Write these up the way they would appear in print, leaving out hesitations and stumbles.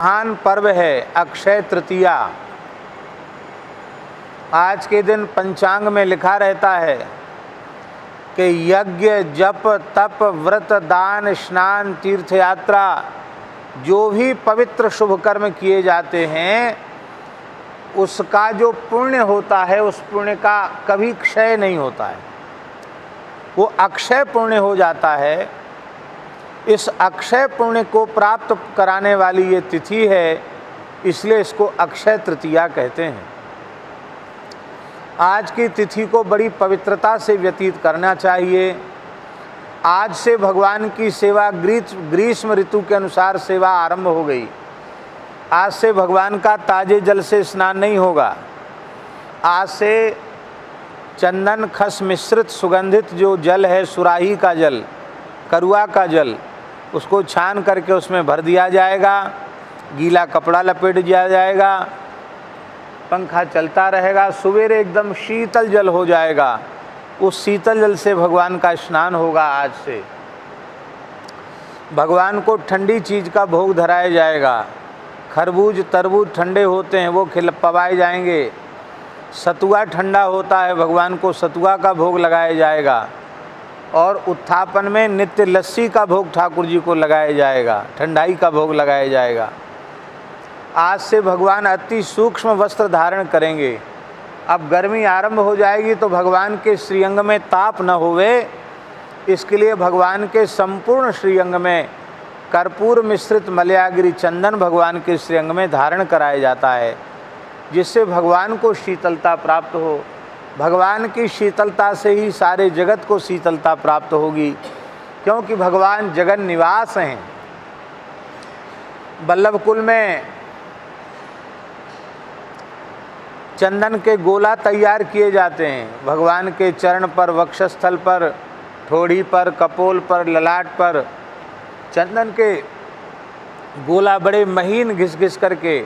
महान पर्व है अक्षय तृतीया। आज के दिन पंचांग में लिखा रहता है कि यज्ञ, जप, तप, व्रत, दान, स्नान, तीर्थ यात्रा, जो भी पवित्र शुभ कर्म किए जाते हैं उसका जो पुण्य होता है उस पुण्य का कभी क्षय नहीं होता है, वो अक्षय पुण्य हो जाता है। इस अक्षय पुण्य को प्राप्त कराने वाली ये तिथि है, इसलिए इसको अक्षय तृतीया कहते हैं। आज की तिथि को बड़ी पवित्रता से व्यतीत करना चाहिए। आज से भगवान की सेवा ग्रीष्म ऋतु के अनुसार सेवा आरंभ हो गई। आज से भगवान का ताजे जल से स्नान नहीं होगा। आज से चंदन खस मिश्रित सुगंधित जो जल है, सुराही का जल, करुआ का जल, उसको छान करके उसमें भर दिया जाएगा, गीला कपड़ा लपेट दिया जाएगा, पंखा चलता रहेगा, सवेरे एकदम शीतल जल हो जाएगा। उस शीतल जल से भगवान का स्नान होगा। आज से भगवान को ठंडी चीज़ का भोग धराया जाएगा। खरबूज तरबूज ठंडे होते हैं, वो पवाए जाएंगे। सतुआ ठंडा होता है, भगवान को सतुआ का भोग लगाया जाएगा। और उत्थापन में नित्य लस्सी का भोग ठाकुर जी को लगाया जाएगा, ठंडाई का भोग लगाया जाएगा। आज से भगवान अति सूक्ष्म वस्त्र धारण करेंगे। अब गर्मी आरंभ हो जाएगी तो भगवान के श्रीअंग में ताप न होवे, इसके लिए भगवान के संपूर्ण श्रीअंग में कर्पूर मिश्रित मलयागिरी चंदन भगवान के श्रीअंग में धारण कराया जाता है, जिससे भगवान को शीतलता प्राप्त हो। भगवान की शीतलता से ही सारे जगत को शीतलता प्राप्त होगी, क्योंकि भगवान जगन निवास हैं। वल्लभकुल में चंदन के गोला तैयार किए जाते हैं। भगवान के चरण पर, वक्षस्थल पर, ठोड़ी पर, कपोल पर, ललाट पर चंदन के गोला बड़े महीन घिस घिस करके।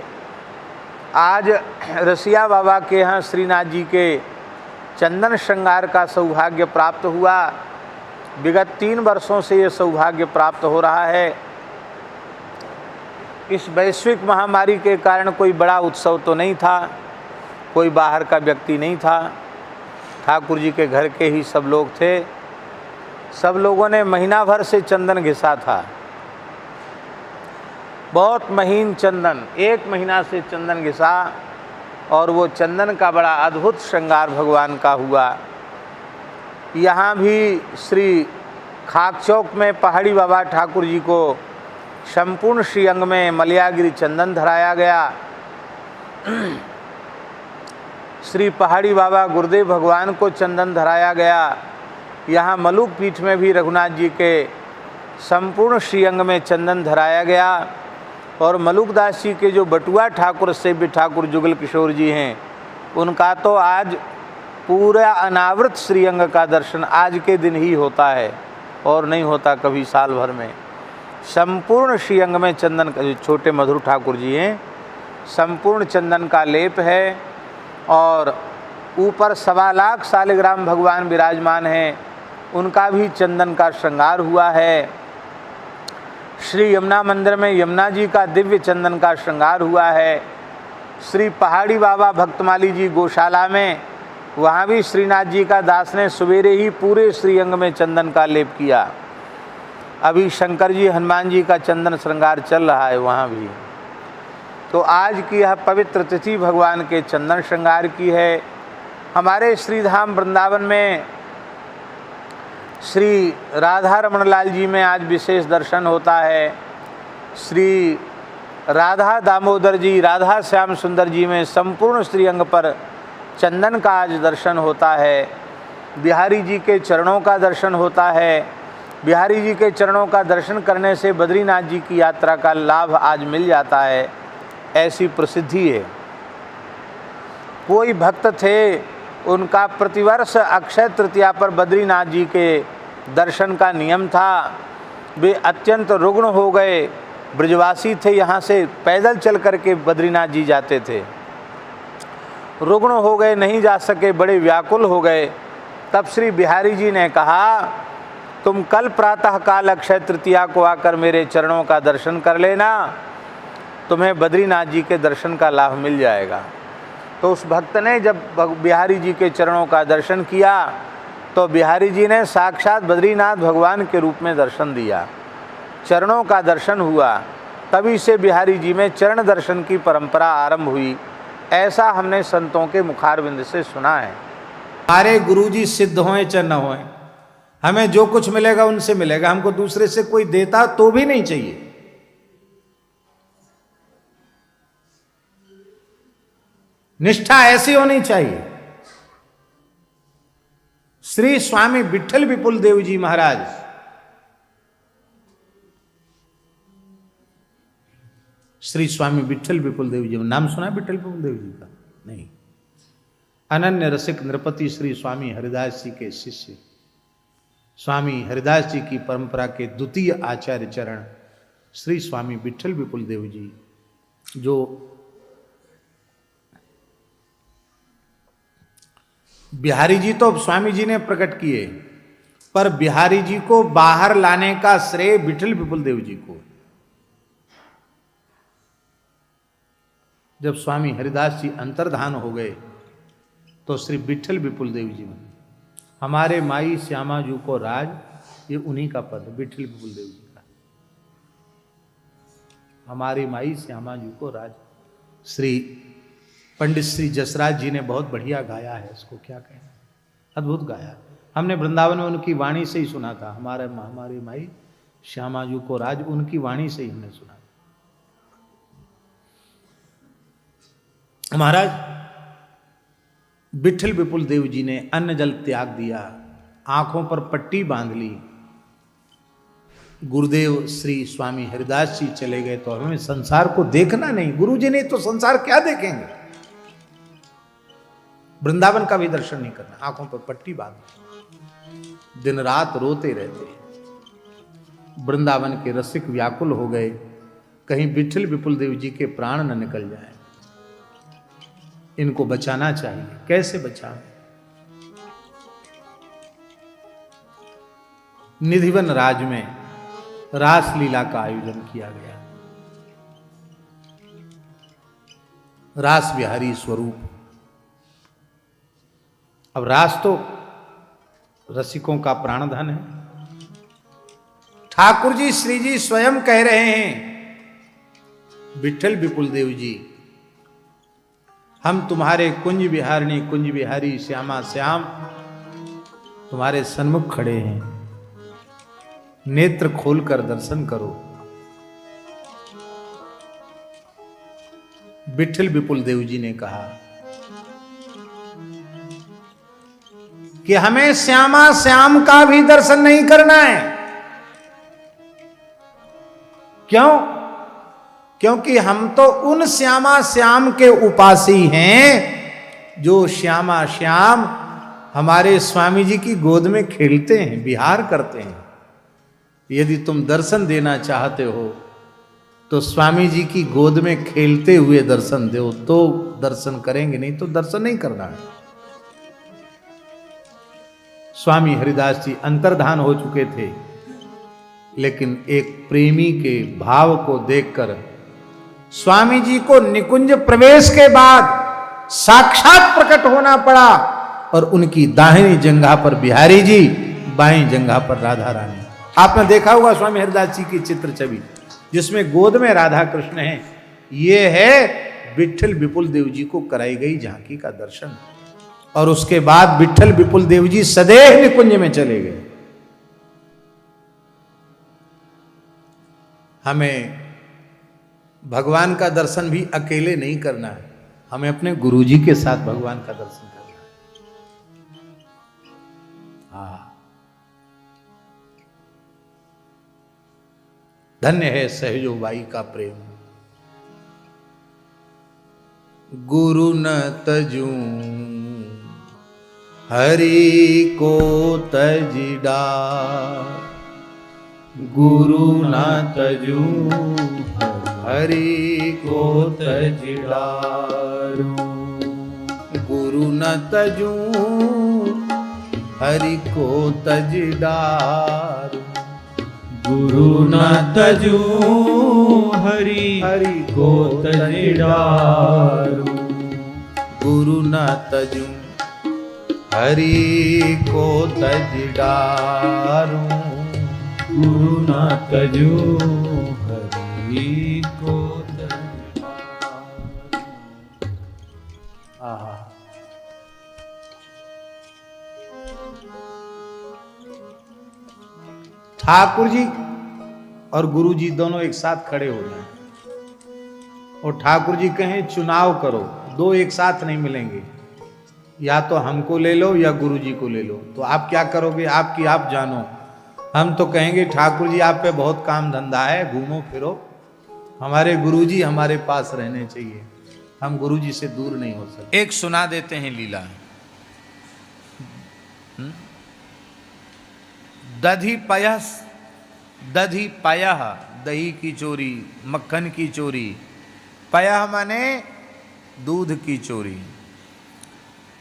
आज रसिया बाबा के यहाँ श्रीनाथ जी के चंदन श्रृंगार का सौभाग्य प्राप्त हुआ। विगत 3 वर्षों से ये सौभाग्य प्राप्त हो रहा है। इस वैश्विक महामारी के कारण कोई बड़ा उत्सव तो नहीं था, कोई बाहर का व्यक्ति नहीं था, ठाकुर जी के घर के ही सब लोग थे। सब लोगों ने महीना भर से चंदन घिसा था, बहुत महीन चंदन, 1 महीना से चंदन घिसा, और वो चंदन का बड़ा अद्भुत श्रृंगार भगवान का हुआ। यहाँ भी श्री खाक चौक में पहाड़ी बाबा ठाकुर जी को संपूर्ण श्रीअंग में मलयागिरी चंदन धराया गया। श्री पहाड़ी बाबा गुरुदेव भगवान को चंदन धराया गया। यहाँ मलुक पीठ में भी रघुनाथ जी के संपूर्ण श्रीअंग में चंदन धराया गया। और मलुकदास जी के जो बटुआ ठाकुर सेव्य ठाकुर जुगल किशोर जी हैं, उनका तो आज पूरा अनावृत श्रीअंग का दर्शन आज के दिन ही होता है, और नहीं होता कभी साल भर में। संपूर्ण श्रीअंग में चंदन का, जो छोटे मधुर ठाकुर जी हैं, संपूर्ण चंदन का लेप है। और ऊपर 1.25 लाख शालिग्राम भगवान विराजमान हैं, उनका भी चंदन का श्रृंगार हुआ है। श्री यमुना मंदिर में यमुना जी का दिव्य चंदन का श्रृंगार हुआ है। श्री पहाड़ी बाबा भक्तमाली जी गौशाला में, वहाँ भी श्रीनाथ जी का दास ने सवेरे ही पूरे श्रीअंग में चंदन का लेप किया। अभी शंकर जी हनुमान जी का चंदन श्रृंगार चल रहा है वहाँ भी। तो आज की यह पवित्र तिथि भगवान के चंदन श्रृंगार की है। हमारे श्रीधाम वृंदावन में श्री राधा रमण लाल जी में आज विशेष दर्शन होता है। श्री राधा दामोदर जी, राधा श्याम सुंदर जी में संपूर्ण श्रीअंग पर चंदन का आज दर्शन होता है। बिहारी जी के चरणों का दर्शन होता है। बिहारी जी के चरणों का दर्शन करने से बद्रीनाथ जी की यात्रा का लाभ आज मिल जाता है, ऐसी प्रसिद्धि है। कोई भक्त थे, उनका प्रतिवर्ष अक्षय तृतीया पर बद्रीनाथ जी के दर्शन का नियम था। वे अत्यंत रुग्ण हो गए, ब्रजवासी थे, यहाँ से पैदल चल करके बद्रीनाथ जी जाते थे। रुग्ण हो गए, नहीं जा सके, बड़े व्याकुल हो गए। तब श्री बिहारी जी ने कहा, तुम कल प्रातः काल अक्षय तृतीया को आकर मेरे चरणों का दर्शन कर लेना। तुम्हें बद्रीनाथ जी के दर्शन का लाभ मिल जाएगा। तो उस भक्त ने जब बिहारी जी के चरणों का दर्शन किया तो बिहारी जी ने साक्षात बद्रीनाथ भगवान के रूप में दर्शन दिया, चरणों का दर्शन हुआ। तभी से बिहारी जी में चरण दर्शन की परंपरा आरंभ हुई, ऐसा हमने संतों के मुखारविंद से सुना है। हमारे गुरुजी सिद्ध हों चाहे न हों, हमें जो कुछ मिलेगा उनसे मिलेगा, हमको दूसरे से कोई देता तो भी नहीं चाहिए। निष्ठा ऐसी होनी चाहिए। श्री स्वामी विठल विपुल देव जी महाराज श्री स्वामी विठल विपुल देव जी, नाम सुना विठल विपुल देव जी का? नहीं। अनन्य रसिक नृपति श्री स्वामी हरिदास जी के शिष्य, स्वामी हरिदास जी की परंपरा के द्वितीय आचार्य चरण श्री स्वामी विठल विपुल देव जी, जो बिहारी जी तो स्वामी जी ने प्रकट किए, पर बिहारी जी को बाहर लाने का श्रेय विठल विपुल देव जी को। जब स्वामी हरिदास जी अंतर्धान हो गए तो श्री विठल विपुल देव जी बने। हमारे माई श्यामा जू को राज, ये उन्हीं का पद, विठल विपुल देव जी का। हमारी माई श्यामा जू को राज, श्री पंडित श्री जसराज जी ने बहुत बढ़िया गाया है, इसको क्या कहें, अद्भुत गाया। हमने वृंदावन में उनकी वाणी से ही सुना था। हमारी माई श्यामा जू को राज, उनकी वाणी से ही हमने सुना। महाराज विठल विपुल देव जी ने अन्न जल त्याग दिया, आंखों पर पट्टी बांध ली। गुरुदेव श्री स्वामी हरिदास जी चले गए तो हमें संसार को देखना नहीं, गुरु जी ने तो संसार क्या देखेंगे, वृंदावन का भी दर्शन नहीं करना, आंखों पर पट्टी बांध, दिन रात रोते रहते। वृंदावन के रसिक व्याकुल हो गए, कहीं विठल विपुल देव जी के प्राण न निकल जाए, इनको बचाना चाहिए। कैसे बचाएं? निधिवन राज में रास लीला का आयोजन किया गया। रास बिहारी स्वरूप। अब रास तो रसिकों का प्राणधन है। ठाकुर जी श्री जी स्वयं कह रहे हैं, विठल विपुल देव जी, हम तुम्हारे कुंज बिहारिणी कुंज बिहारी श्यामा श्याम तुम्हारे सन्मुख खड़े हैं, नेत्र खोलकर दर्शन करो। विठल विपुल देव जी ने कहा कि हमें श्यामा श्याम का भी दर्शन नहीं करना है। क्यों? क्योंकि हम तो उन श्यामा श्याम के उपासी हैं जो श्यामा श्याम हमारे स्वामी जी की गोद में खेलते हैं, विहार करते हैं। यदि तुम दर्शन देना चाहते हो तो स्वामी जी की गोद में खेलते हुए दर्शन दो, तो दर्शन करेंगे, नहीं तो दर्शन नहीं करना है। स्वामी हरिदास जी अंतर्धान हो चुके थे, लेकिन एक प्रेमी के भाव को देखकर स्वामी जी को निकुंज प्रवेश के बाद साक्षात प्रकट होना पड़ा, और उनकी दाहिनी जंघा पर बिहारी जी, बाईं जंघा पर राधा रानी। आपने देखा होगा स्वामी हरिदास जी की चित्र छवि, जिसमें गोद में राधा कृष्ण है। ये है विठल विपुल देव जी को कराई गई झांकी का दर्शन। और उसके बाद विठल विपुल देव जी सदैव निकुंज में चले गए। हमें भगवान का दर्शन भी अकेले नहीं करना है, हमें अपने गुरुजी के साथ भगवान का दर्शन करना है। हाँ, धन्य है सहजो बाई का प्रेम। गुरु न तजू हरि को तजिडा, गुरु न तजू हरि को तजिडारू, गुरु न तजू हरि को तजिडारू, गुरु न तजू हरि हरि को तजडारू। गुरु न तजू हरि को तजडारू। गुरु न तजू हरि को तजडारू। आहा। ठाकुर जी और गुरु जी दोनों एक साथ खड़े हो जाएं और ठाकुर जी कहें चुनाव करो, दो एक साथ नहीं मिलेंगे, या तो हमको ले लो या गुरु जी को ले लो, तो आप क्या करोगे? आपकी आप जानो। हम तो कहेंगे ठाकुर जी आप पे बहुत काम धंधा है, घूमो फिरो, हमारे गुरु जी हमारे पास रहने चाहिए, हम गुरु जी से दूर नहीं हो सकते। एक सुना देते हैं लीला। दधी पयस, दधी पयह, दही की चोरी, मक्खन की चोरी, पयह माने दूध की चोरी।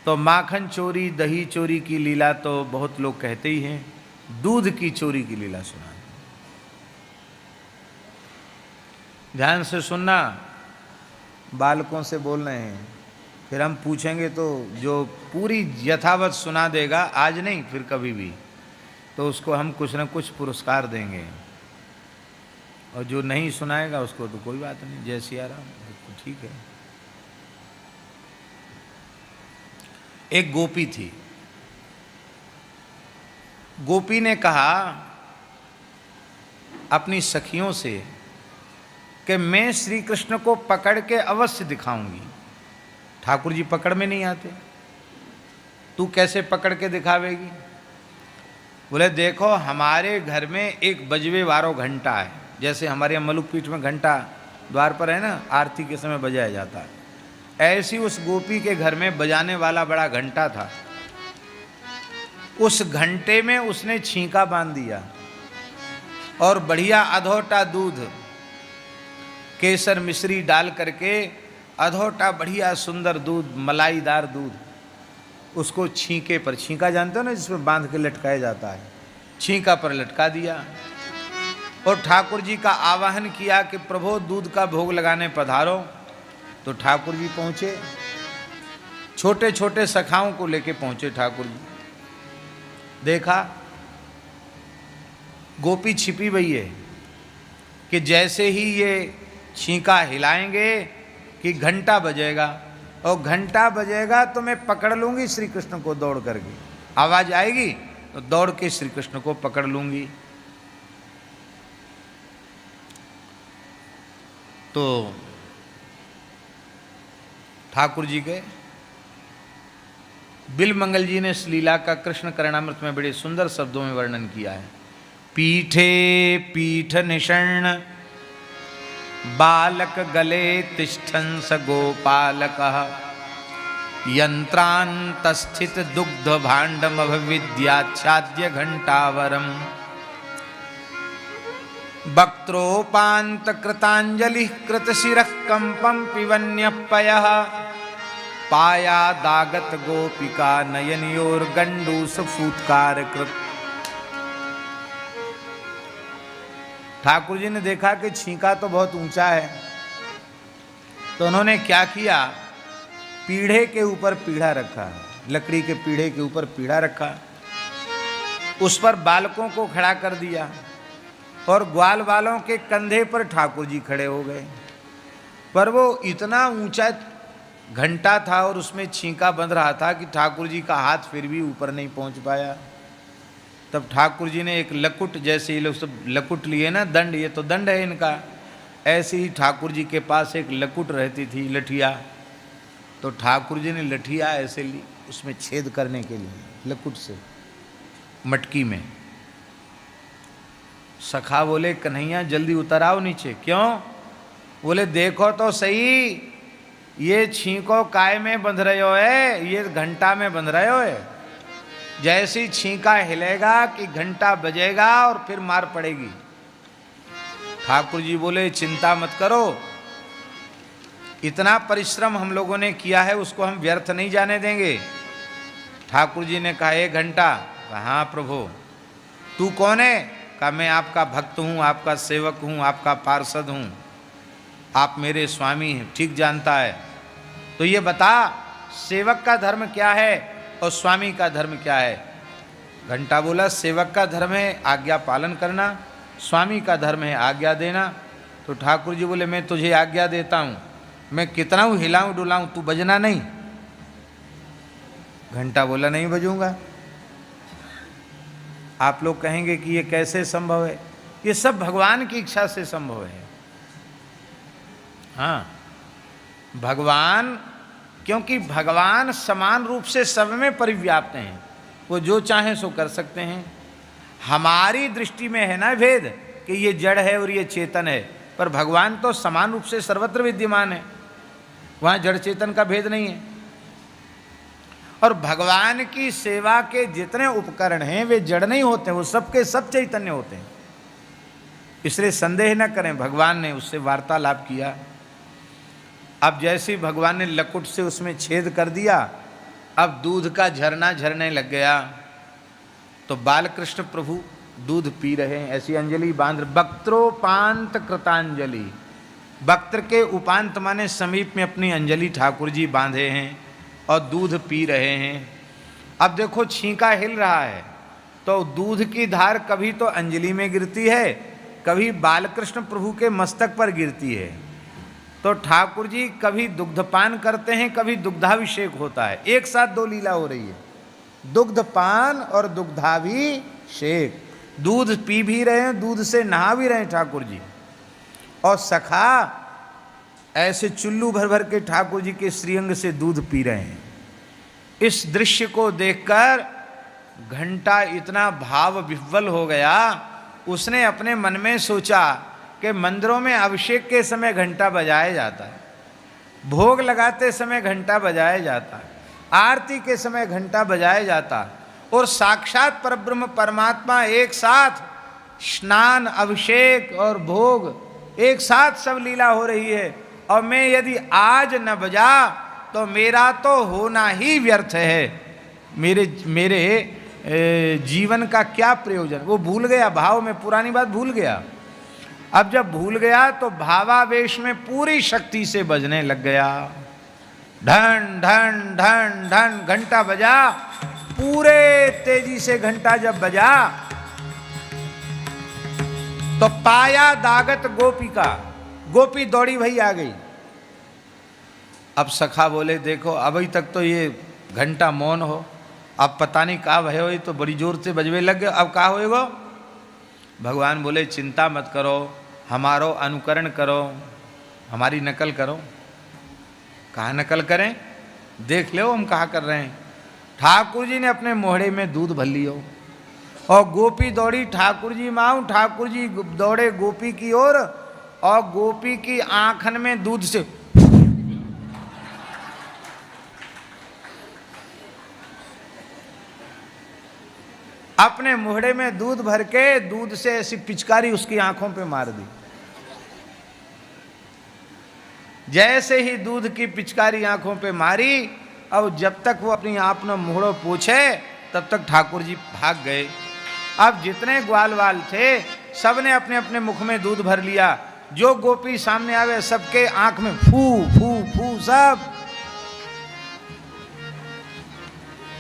तो माखन चोरी, दही चोरी की लीला तो बहुत लोग कहते ही हैं, दूध की चोरी की लीला सुना। ध्यान से सुनना, बालकों से बोल रहे हैं, फिर हम पूछेंगे तो जो पूरी यथावत सुना देगा, आज नहीं फिर कभी भी, तो उसको हम कुछ न कुछ पुरस्कार देंगे, और जो नहीं सुनाएगा उसको तो कोई बात नहीं, जय सिया राम, तो ठीक है। एक गोपी थी, गोपी ने कहा अपनी सखियों से कि मैं श्री कृष्ण को पकड़ के अवश्य दिखाऊंगी। ठाकुर जी पकड़ में नहीं आते, तू कैसे पकड़ के दिखावेगी? बोले देखो हमारे घर में एक बजवे वारो घंटा है, जैसे हमारे यहाँ मलुक पीठ में घंटा द्वार पर है ना, आरती के समय बजाया जाता है, ऐसी उस गोपी के घर में बजाने वाला बड़ा घंटा था। उस घंटे में उसने छींका बांध दिया और बढ़िया अधोटा दूध, केसर मिश्री डाल करके अधोटा बढ़िया सुंदर दूध, मलाईदार दूध, उसको छींके पर, छींका जानते हो ना जिसमें बांध के लटकाया जाता है, छींका पर लटका दिया और ठाकुर जी का आवाहन किया कि प्रभु दूध का भोग लगाने पधारो। तो ठाकुर जी पहुँचे, छोटे छोटे सखाओं को लेके पहुँचे ठाकुर जी। देखा गोपी छिपी हुई है कि जैसे ही ये छींका हिलाएंगे कि घंटा बजेगा, और घंटा बजेगा तो मैं पकड़ लूंगी श्री कृष्ण को दौड़ करके, आवाज आएगी तो दौड़ के श्री कृष्ण को पकड़ लूंगी। तो ठाकुर जी के बिलमंगल जी ने इस लीला का कृष्ण करणामृत में बड़े सुंदर शब्दों में वर्णन किया है। पीठे पीठ निषण्ण बालक गले तिष्ठन् स गोपालकः यंत्रान्तस्थित दुग्ध भाण्डमभिविद्याच्छाद्य घंटावरम् वक्त्रोपान्त कृतांजलि कृतशिरः कंपं पिबन्यपयः पाया दागत गोपिका नयनयोर्गंडूस फूत्कार कृत। ठाकुर जी ने देखा कि छींका तो बहुत ऊंचा है, तो उन्होंने क्या किया, पीढ़े के ऊपर पीढ़ा रखा, लकड़ी के पीढ़े के ऊपर पीढ़ा रखा, उस पर बालकों को खड़ा कर दिया और ग्वाल वालों के कंधे पर ठाकुर जी खड़े हो गए। पर वो इतना ऊंचा घंटा था और उसमें छींका बंध रहा था कि ठाकुर जी का हाथ फिर भी ऊपर नहीं पहुंच पाया। तब ठाकुर जी ने एक लकुट, जैसे ये लोग सब लकुट लिए ना, दंड, ये तो दंड है इनका, ऐसे ही ठाकुर जी के पास एक लकुट रहती थी, लठिया। तो ठाकुर जी ने लठिया ऐसे ली, उसमें छेद करने के लिए लकुट से मटकी में। सखा बोले कन्हैया जल्दी उतर आओ नीचे। क्यों? बोले देखो तो सही, ये छींको काय में बंध रहे हो है, ये घंटा में बंध रहे हो है। जैसी छींका हिलेगा कि घंटा बजेगा और फिर मार पड़ेगी। ठाकुर जी बोले चिंता मत करो, इतना परिश्रम हम लोगों ने किया है उसको हम व्यर्थ नहीं जाने देंगे। ठाकुर जी ने कहा एक घंटा। कहा हाँ प्रभु। तू कौन है? कहा मैं आपका भक्त हूँ, आपका सेवक हूँ, आपका पार्षद हूँ, आप मेरे स्वामी हैं, ठीक जानता है। तो ये बता सेवक का धर्म क्या है और स्वामी का धर्म क्या है? घंटा बोला सेवक का धर्म है आज्ञा पालन करना, स्वामी का धर्म है आज्ञा देना। तो ठाकुर जी बोले मैं तुझे आज्ञा देता हूँ, मैं कितना हिलाऊं डुलाऊं, तू बजना नहीं। घंटा बोला नहीं बजूंगा। आप लोग कहेंगे कि ये कैसे संभव है? ये सब भगवान की इच्छा से संभव है। हाँ, भगवान, क्योंकि भगवान समान रूप से सब में परिव्याप्त हैं, वो जो चाहें सो कर सकते हैं। हमारी दृष्टि में है ना भेद कि ये जड़ है और ये चेतन है, पर भगवान तो समान रूप से सर्वत्र विद्यमान है, वहाँ जड़ चेतन का भेद नहीं है। और भगवान की सेवा के जितने उपकरण हैं वे जड़ नहीं होते, वो सबके सब चैतन्य होते हैं। इसलिए संदेह न करें, भगवान ने उससे वार्तालाप किया। अब जैसे ही भगवान ने लकुट से उसमें छेद कर दिया, अब दूध का झरना झरने लग गया। तो बालकृष्ण प्रभु दूध पी रहे हैं, ऐसी अंजलि बांध, वक्त्रोपांत कृतांजलि, वक्त्र के उपांत माने समीप में अपनी अंजलि ठाकुर जी बांधे हैं और दूध पी रहे हैं। अब देखो छींका हिल रहा है, तो दूध की धार कभी तो अंजलि में गिरती है, कभी बालकृष्ण प्रभु के मस्तक पर गिरती है। तो ठाकुर जी कभी दुग्धपान करते हैं, कभी दुग्धाभिषेक होता है, एक साथ दो लीला हो रही है, दुग्धपान और दुग्धाभिषेक। दूध पी भी रहे हैं, दूध से नहा भी रहे हैं ठाकुर जी, और सखा ऐसे चुल्लू भर भर के ठाकुर जी के श्रीअंग से दूध पी रहे हैं। इस दृश्य को देखकर घंटा इतना भाव विह्वल हो गया, उसने अपने मन में सोचा कि मंदिरों में अभिषेक के समय घंटा बजाया जाता है, भोग लगाते समय घंटा बजाया जाता है, आरती के समय घंटा बजाया जाता है, और साक्षात परब्रह्म परमात्मा एक साथ स्नान अभिषेक और भोग एक साथ सब लीला हो रही है, और मैं यदि आज न बजा तो मेरा तो होना ही व्यर्थ है, मेरे जीवन का क्या प्रयोजन। वो भूल गया, भाव में पुरानी बात भूल गया। अब जब भूल गया तो भावावेश में पूरी शक्ति से बजने लग गया, ढन ढन ढन ढन घंटा बजा, पूरे तेजी से घंटा जब बजा तो पाया दागत गोपिका, गोपी दौड़ी भई आ गई। अब सखा बोले देखो अभी तक तो ये घंटा मौन हो, अब पता नहीं का भय हो, तो बड़ी जोर से बजवे लग गए, अब का होएगो? भगवान बोले चिंता मत करो, हमारो अनुकरण करो, हमारी नकल करो। कहाँ नकल करें? देख लो हम कहाँ कर रहे हैं। ठाकुर जी ने अपने मोहड़े में दूध भर लियो, और गोपी दौड़ी ठाकुर जी माऊं, ठाकुर जी दौड़े गोपी की ओर, और गोपी की आंखन में दूध से अपने मुहड़े में दूध भर के दूध से ऐसी पिचकारी उसकी आंखों पे मार दी। जैसे ही दूध की पिचकारी आंखों पे मारी, अब जब तक वो अपनी आप न मुहड़ो पूछे तब तक ठाकुर जी भाग गए। अब जितने ग्वालवाल थे सबने अपने अपने मुख में दूध भर लिया, जो गोपी सामने आवे सबके आंख में फू फू फू सब।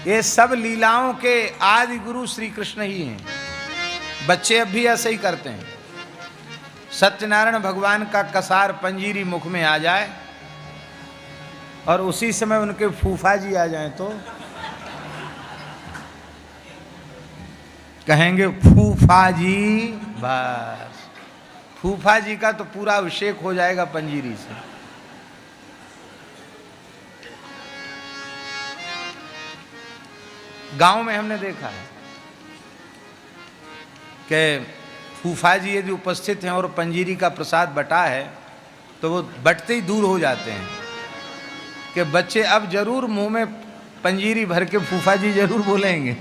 ये सब लीलाओं के आदि गुरु श्री कृष्ण ही हैं। बच्चे अब भी ऐसे ही करते हैं। सत्यनारायण भगवान का कसार पंजीरी मुख में आ जाए और उसी समय उनके फूफा जी आ जाएं तो कहेंगे फूफा जी, बस फूफा जी का तो पूरा अभिषेक हो जाएगा पंजीरी से। गांव में हमने देखा है कि फूफा जी यदि उपस्थित हैं और पंजीरी का प्रसाद बटा है तो वो बटते ही दूर हो जाते हैं कि बच्चे अब जरूर मुंह में पंजीरी भर के फूफा जी जरूर बोलेंगे।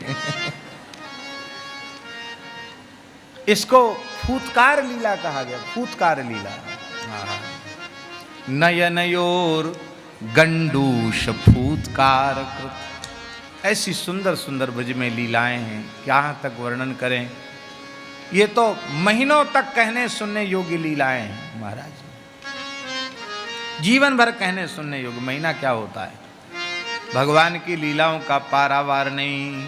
इसको फूतकार लीला कहा गया, फूतकार लीला। नयनयोर गंडूष फूतकार कृत, ऐसी सुंदर सुंदर ब्रज में लीलाएं हैं, क्या तक वर्णन करें। ये तो महीनों तक कहने सुनने योग्य लीलाएं हैं महाराज, जीवन भर कहने सुनने योग्य। महीना क्या होता है, भगवान की लीलाओं का पारावार नहीं।